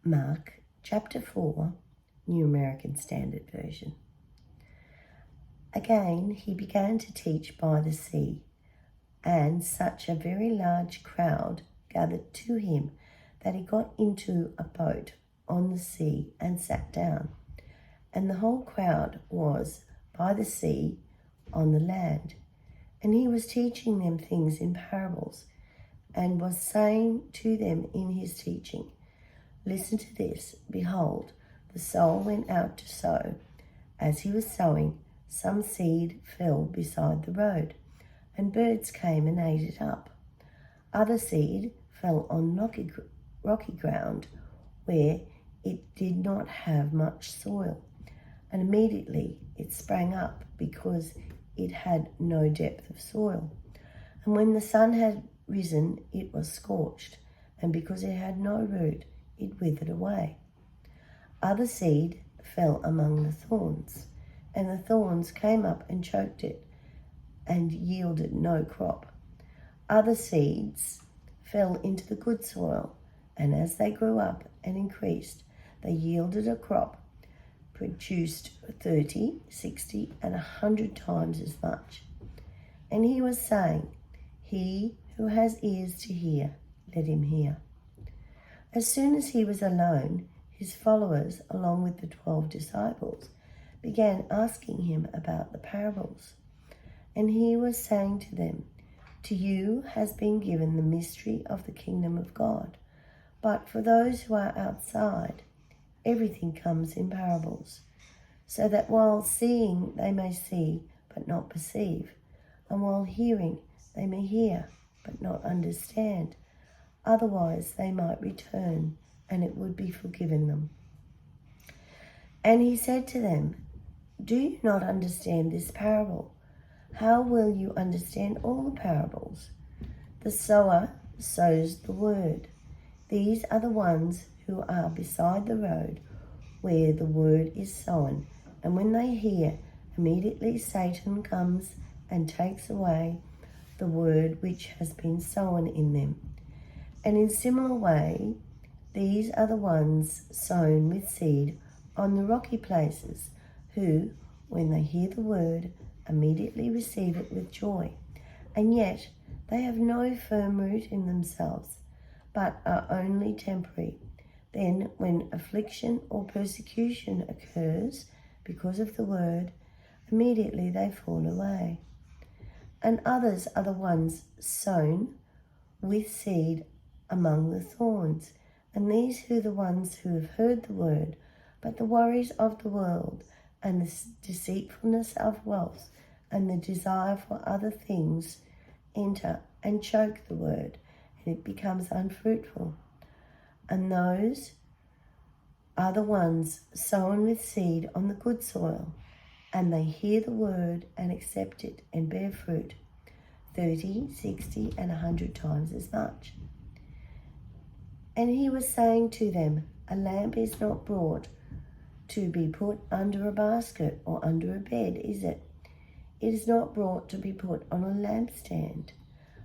Mark chapter 4, New American Standard Version. Again, he began to teach by the sea, and such a very large crowd gathered to him that he got into a boat on the sea and sat down. And the whole crowd was by the sea on the land. And he was teaching them things in parables, and was saying to them in his teaching, "Listen to this. Behold, the sower went out to sow. As he was sowing, some seed fell beside the road, and birds came and ate it up. Other seed fell on rocky ground, where it did not have much soil, and immediately it sprang up, because it had no depth of soil. And when the sun had risen, it was scorched, and because it had no root, it withered away. Other seed fell among the thorns, and the thorns came up and choked it, and yielded no crop. Other seeds fell into the good soil, and as they grew up and increased, they yielded a crop, produced 30, 60, and 100 times as much." And he was saying, "He who has ears to hear, let him hear." As soon as he was alone, his followers, along with the 12 disciples, began asking him about the parables. And he was saying to them, "To you has been given the mystery of the kingdom of God. But for those who are outside, everything comes in parables, so that while seeing they may see but not perceive, and while hearing they may hear but not understand. Otherwise they might return, and it would be forgiven them." And he said to them, "Do you not understand this parable? How will you understand all the parables? The sower sows the word. These are the ones who are beside the road, where the word is sown. And when they hear, immediately Satan comes and takes away the word which has been sown in them. And in similar way, these are the ones sown with seed on the rocky places, who, when they hear the word, immediately receive it with joy. And yet they have no firm root in themselves, but are only temporary. Then, when affliction or persecution occurs because of the word, immediately they fall away. And others are the ones sown with seed among the thorns, and these are the ones who have heard the word, but the worries of the world, and the deceitfulness of wealth, and the desire for other things enter and choke the word, and it becomes unfruitful. And those are the ones sown with seed on the good soil, and they hear the word and accept it and bear fruit, 30, 60, and 100 times as much. And he was saying to them, "A lamp is not brought to be put under a basket or under a bed, is it? It is not brought to be put on a lampstand.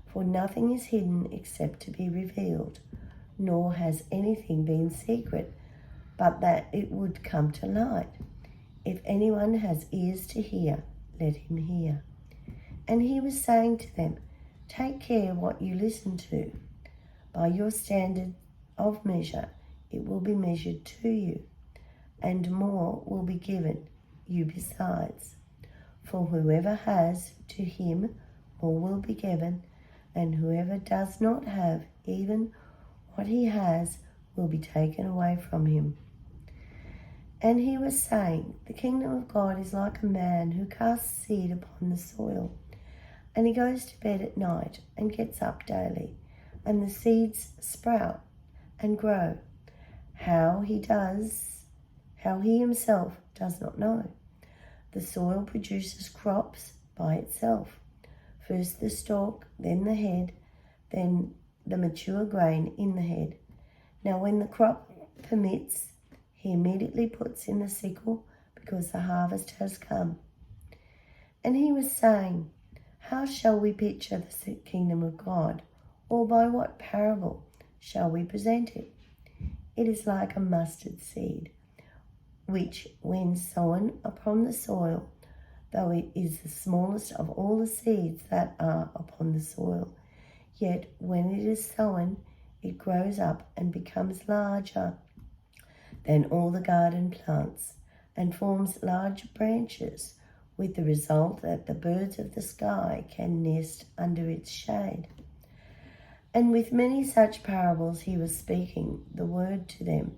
For nothing is hidden except to be revealed, nor has anything been secret, but that it would come to light. If anyone has ears to hear, let him hear." And he was saying to them, "Take care what you listen to. By your standard of measure, it will be measured to you, and more will be given you besides. For whoever has, to him more will be given, and whoever does not have, even what he has will be taken away from him." And he was saying, "The kingdom of God is like a man who casts seed upon the soil, and he goes to bed at night and gets up daily, and the seeds sprout and grow. How he himself does not know. The soil produces crops by itself. First the stalk, then the head, then the mature grain in the head. Now when the crop permits, he immediately puts in the sickle, because the harvest has come." And he was saying, "How shall we picture the kingdom of God, or by what parable shall we present it? it is like a mustard seed, which, when sown upon the soil, though it is the smallest of all the seeds that are upon the soil, yet when it is sown, it grows up and becomes larger than all the garden plants, and forms large branches, with the result that the birds of the sky can nest under its shade. And with many such parables he was speaking the word to them,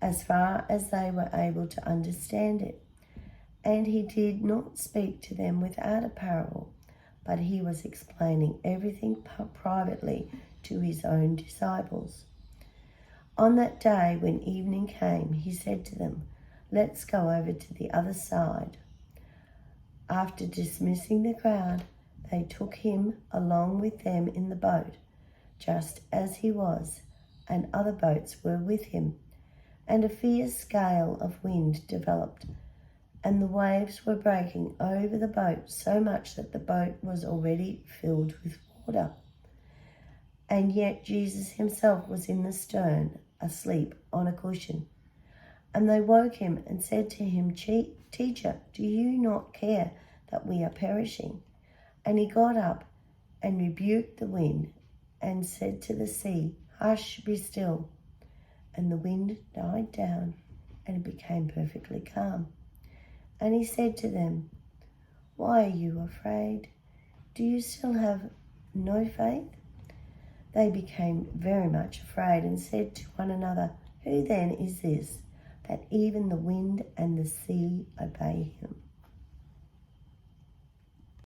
as far as they were able to understand it. And he did not speak to them without a parable, but he was explaining everything privately to his own disciples. On that day, when evening came, he said to them, "Let's go over to the other side." After dismissing the crowd, they took him along with them in the boat, just as he was, and other boats were with him. And a fierce gale of wind developed, and the waves were breaking over the boat so much that the boat was already filled with water. And yet Jesus himself was in the stern, asleep on a cushion. And they woke him and said to him, "Teacher, do you not care that we are perishing?" And he got up and rebuked the wind and said to the sea, "Hush, be still." And the wind died down and it became perfectly calm. And he said to them, "Why are you afraid? Do you still have no faith?" They became very much afraid and said to one another, "Who then is this, that even the wind and the sea obey him?"